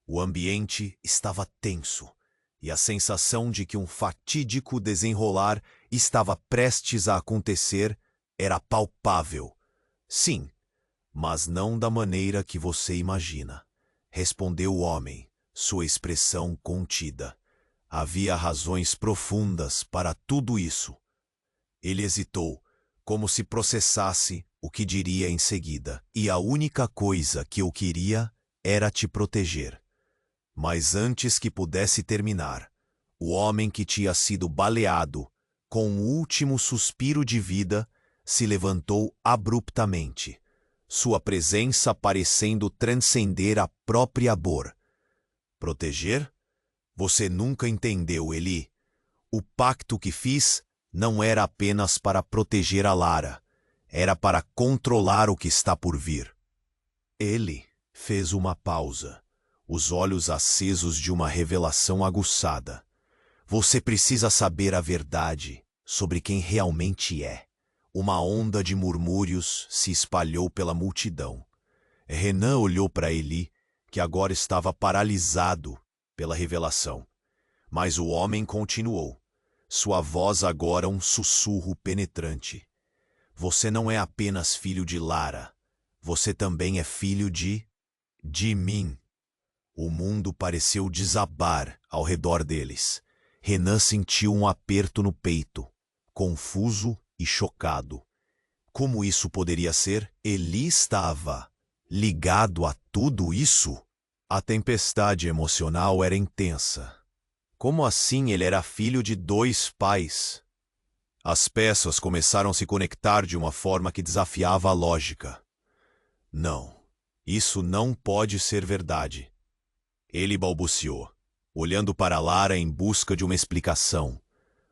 [SPEAKER 1] O ambiente estava tenso, e a sensação de que um fatídico desenrolar estava prestes a acontecer era palpável. Sim, mas não da maneira que você imagina, respondeu o homem, sua expressão contida. Havia razões profundas para tudo isso. Ele hesitou, como se processasse o que diria em seguida. E a única coisa que eu queria era te proteger. Mas antes que pudesse terminar, o homem que tinha sido baleado, com um último suspiro de vida, se levantou abruptamente, sua presença parecendo transcender a própria dor. Proteger? Você nunca entendeu, Eli. O pacto que fiz não era apenas para proteger a Lara. Era para controlar o que está por vir. Ele fez uma pausa, os olhos acesos de uma revelação aguçada. Você precisa saber a verdade sobre quem realmente é. Uma onda de murmúrios se espalhou pela multidão. Renan olhou para Eli, que agora estava paralisado pela revelação. Mas o homem continuou, sua voz agora um sussurro penetrante. Você não é apenas filho de Lara. Você também é filho de mim. O mundo pareceu desabar ao redor deles. Renan sentiu um aperto no peito, confuso e chocado. Como isso poderia ser? Eli estava ligado a tudo isso? A tempestade emocional era intensa. Como assim ele era filho de 2 pais? As peças começaram a se conectar de uma forma que desafiava a lógica. Não, isso não pode ser verdade. Ele balbuciou, olhando para Lara em busca de uma explicação,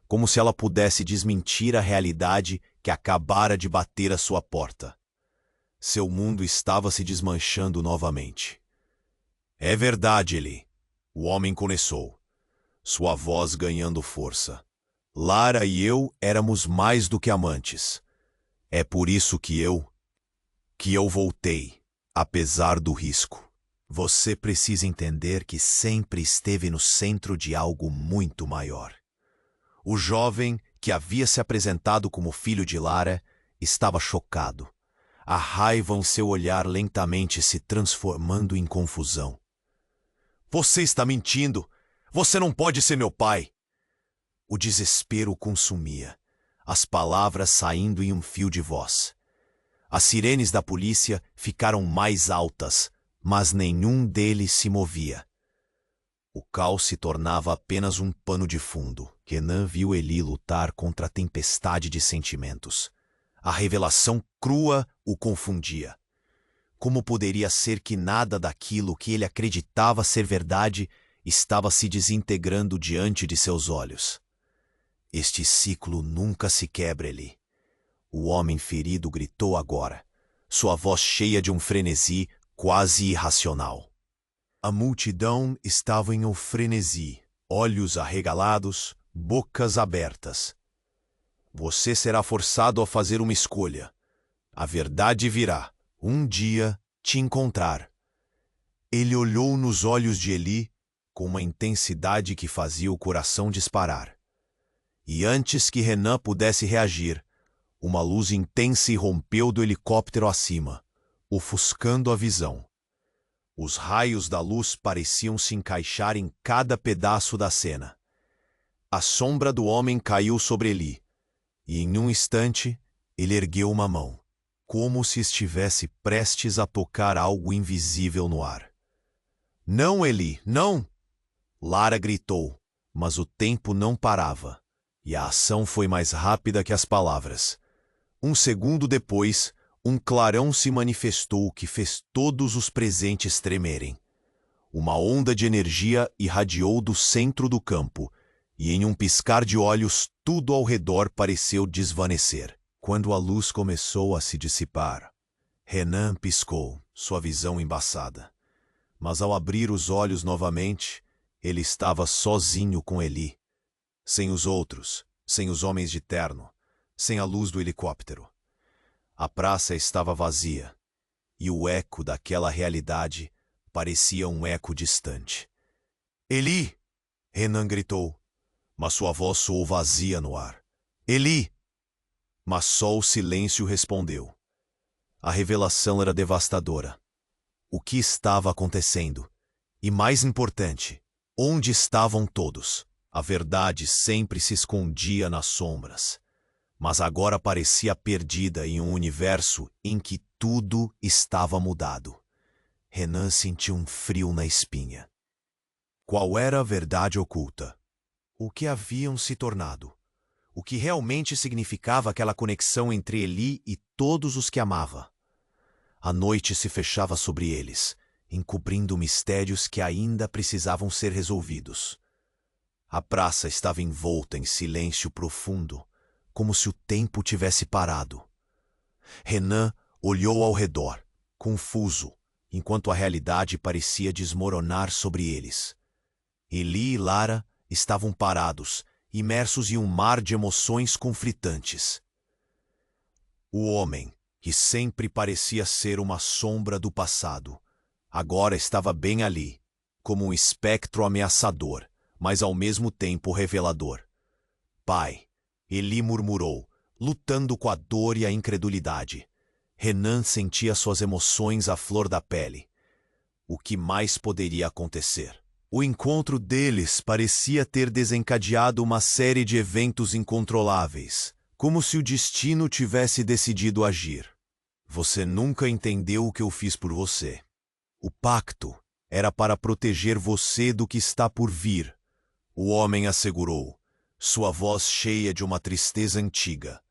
[SPEAKER 1] como se ela pudesse desmentir a realidade que acabara de bater à sua porta. Seu mundo estava se desmanchando novamente. É verdade, Eli. O homem começou, sua voz ganhando força. Lara e eu éramos mais do que amantes. É por isso que eu voltei, apesar do risco. Você precisa entender que sempre esteve no centro de algo muito maior. O jovem, que havia se apresentado como filho de Lara, estava chocado. A raiva em seu olhar lentamente se transformando em confusão. Você está mentindo! Você não pode ser meu pai! O desespero o consumia, as palavras saindo em um fio de voz. As sirenes da polícia ficaram mais altas, mas nenhum deles se movia. O caos se tornava apenas um pano de fundo. Renan viu Eli lutar contra a tempestade de sentimentos. A revelação crua o confundia. Como poderia ser que nada daquilo que ele acreditava ser verdade estava se desintegrando diante de seus olhos? Este ciclo nunca se quebra, Eli. O homem ferido gritou agora, sua voz cheia de um frenesi quase irracional. A multidão estava em um frenesi, olhos arregalados, bocas abertas. Você será forçado a fazer uma escolha. A verdade virá, um dia, te encontrar. Ele olhou nos olhos de Eli com uma intensidade que fazia o coração disparar. E antes que Renan pudesse reagir, uma luz intensa irrompeu do helicóptero acima, ofuscando a visão. Os raios da luz pareciam se encaixar em cada pedaço da cena. A sombra do homem caiu sobre Eli, e em um instante ele ergueu uma mão, como se estivesse prestes a tocar algo invisível no ar. Não, Eli, não! Lara gritou, mas o tempo não parava, e a ação foi mais rápida que as palavras. Um segundo depois, um clarão se manifestou que fez todos os presentes tremerem. Uma onda de energia irradiou do centro do campo, e em um piscar de olhos tudo ao redor pareceu desvanecer. Quando a luz começou a se dissipar, Renan piscou, sua visão embaçada. Mas ao abrir os olhos novamente, ele estava sozinho com Eli. Sem os outros, sem os homens de terno, sem a luz do helicóptero. A praça estava vazia, e o eco daquela realidade parecia um eco distante. Eli! Renan gritou, mas sua voz soou vazia no ar. Eli! Mas só o silêncio respondeu. A revelação era devastadora. O que estava acontecendo? E mais importante, onde estavam todos? A verdade sempre se escondia nas sombras, mas agora parecia perdida em um universo em que tudo estava mudado. Renan sentiu um frio na espinha. Qual era a verdade oculta? O que haviam se tornado? O que realmente significava aquela conexão entre Eli e todos os que amava? A noite se fechava sobre eles, encobrindo mistérios que ainda precisavam ser resolvidos. A praça estava envolta em silêncio profundo, como se o tempo tivesse parado. Renan olhou ao redor, confuso, enquanto a realidade parecia desmoronar sobre eles. Eli e Lara estavam parados, imersos em um mar de emoções conflitantes. O homem, que sempre parecia ser uma sombra do passado, agora estava bem ali, como um espectro ameaçador, mas ao mesmo tempo revelador. Pai, Eli murmurou, lutando com a dor e a incredulidade. Renan sentia suas emoções à flor da pele. O que mais poderia acontecer? O encontro deles parecia ter desencadeado uma série de eventos incontroláveis, como se o destino tivesse decidido agir. Você nunca entendeu o que eu fiz por você. O pacto era para proteger você do que está por vir, o homem assegurou, sua voz cheia de uma tristeza antiga.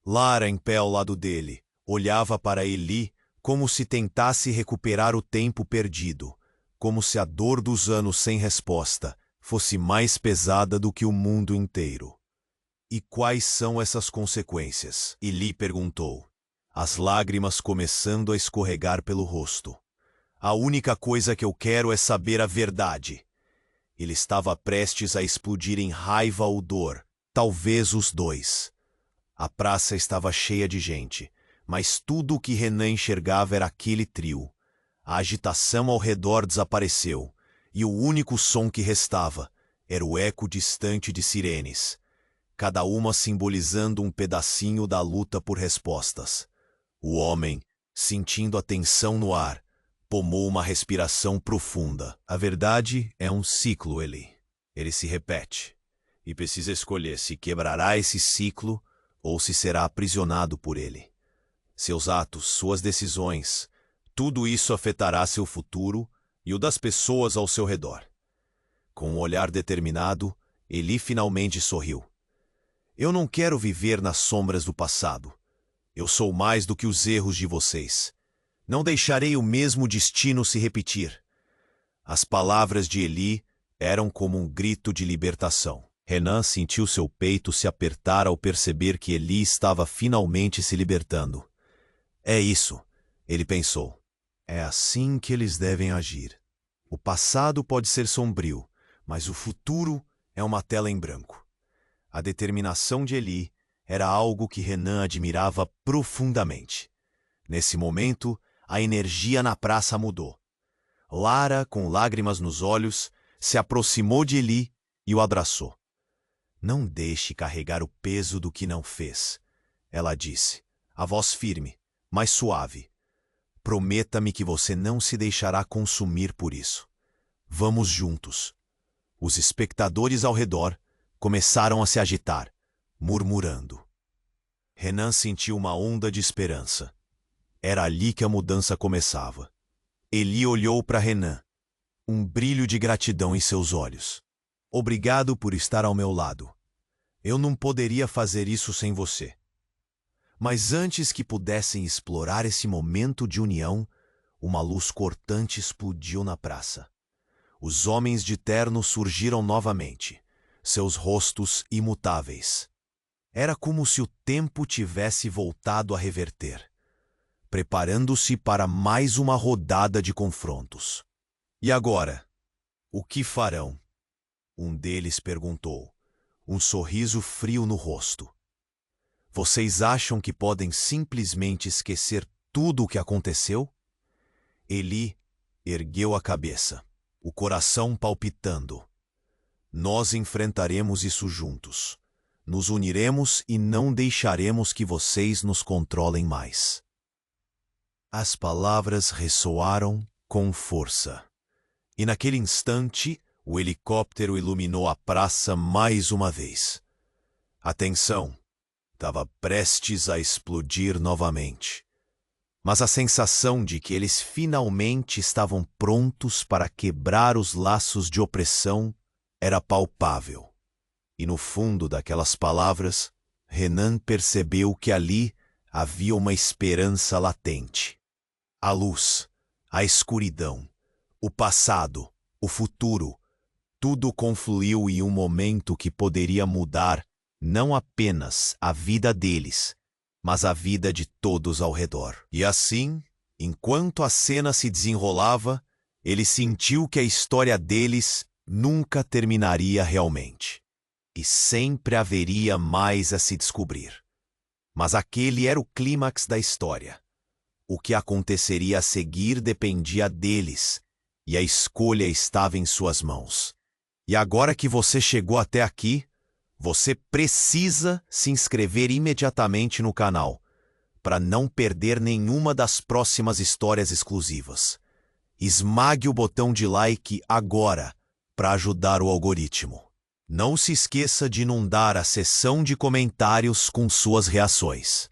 [SPEAKER 1] Lara, em pé ao lado dele, olhava para Eli como se tentasse recuperar o tempo perdido, como se a dor dos anos sem resposta fosse mais pesada do que o mundo inteiro. E quais são essas consequências? Eli perguntou, as lágrimas começando a escorregar pelo rosto. A única coisa que eu quero é saber a verdade. Ele estava prestes a explodir em raiva ou dor, talvez os dois. A praça estava cheia de gente, mas tudo o que Renan enxergava era aquele trio. A agitação ao redor desapareceu, e o único som que restava era o eco distante de sirenes, cada uma simbolizando um pedacinho da luta por respostas. O homem, sentindo a tensão no ar, tomou uma respiração profunda. A verdade é um ciclo, Eli. Ele se repete, e precisa escolher se quebrará esse ciclo ou se será aprisionado por ele. Seus atos, suas decisões, tudo isso afetará seu futuro e o das pessoas ao seu redor. Com um olhar determinado, Eli finalmente sorriu. Eu não quero viver nas sombras do passado. Eu sou mais do que os erros de vocês. Não deixarei o mesmo destino se repetir. As palavras de Eli eram como um grito de libertação. Renan sentiu seu peito se apertar ao perceber que Eli estava finalmente se libertando. É isso, ele pensou. É assim que eles devem agir. O passado pode ser sombrio, mas o futuro é uma tela em branco. A determinação de Eli era algo que Renan admirava profundamente. Nesse momento, a energia na praça mudou. Lara, com lágrimas nos olhos, se aproximou de Eli e o abraçou. Não deixe carregar o peso do que não fez, ela disse, a voz firme, mas suave. Prometa-me que você não se deixará consumir por isso. Vamos juntos. Os espectadores ao redor começaram a se agitar, murmurando. Renan sentiu uma onda de esperança. Era ali que a mudança começava. Eli olhou para Renan, um brilho de gratidão em seus olhos. Obrigado por estar ao meu lado. Eu não poderia fazer isso sem você. Mas antes que pudessem explorar esse momento de união, uma luz cortante explodiu na praça. Os homens de terno surgiram novamente, seus rostos imutáveis. Era como se o tempo tivesse voltado a reverter, preparando-se para mais uma rodada de confrontos. E agora? O que farão? Um deles perguntou, um sorriso frio no rosto. Vocês acham que podem simplesmente esquecer tudo o que aconteceu? Eli ergueu a cabeça, o coração palpitando. Nós enfrentaremos isso juntos. Nos uniremos e não deixaremos que vocês nos controlem mais. As palavras ressoaram com força. E naquele instante, o helicóptero iluminou a praça mais uma vez. A tensão estava prestes a explodir novamente. Mas a sensação de que eles finalmente estavam prontos para quebrar os laços de opressão era palpável. E no fundo daquelas palavras, Renan percebeu que ali havia uma esperança latente. A luz, a escuridão, o passado, o futuro, tudo confluiu em um momento que poderia mudar não apenas a vida deles, mas a vida de todos ao redor. E assim, enquanto a cena se desenrolava, ele sentiu que a história deles nunca terminaria realmente. E sempre haveria mais a se descobrir. Mas aquele era o clímax da história. O que aconteceria a seguir dependia deles, e a escolha estava em suas mãos. E agora que você chegou até aqui, você precisa se inscrever imediatamente no canal, para não perder nenhuma das próximas histórias exclusivas. Esmague o botão de like agora, para ajudar o algoritmo. Não se esqueça de inundar a seção de comentários com suas reações.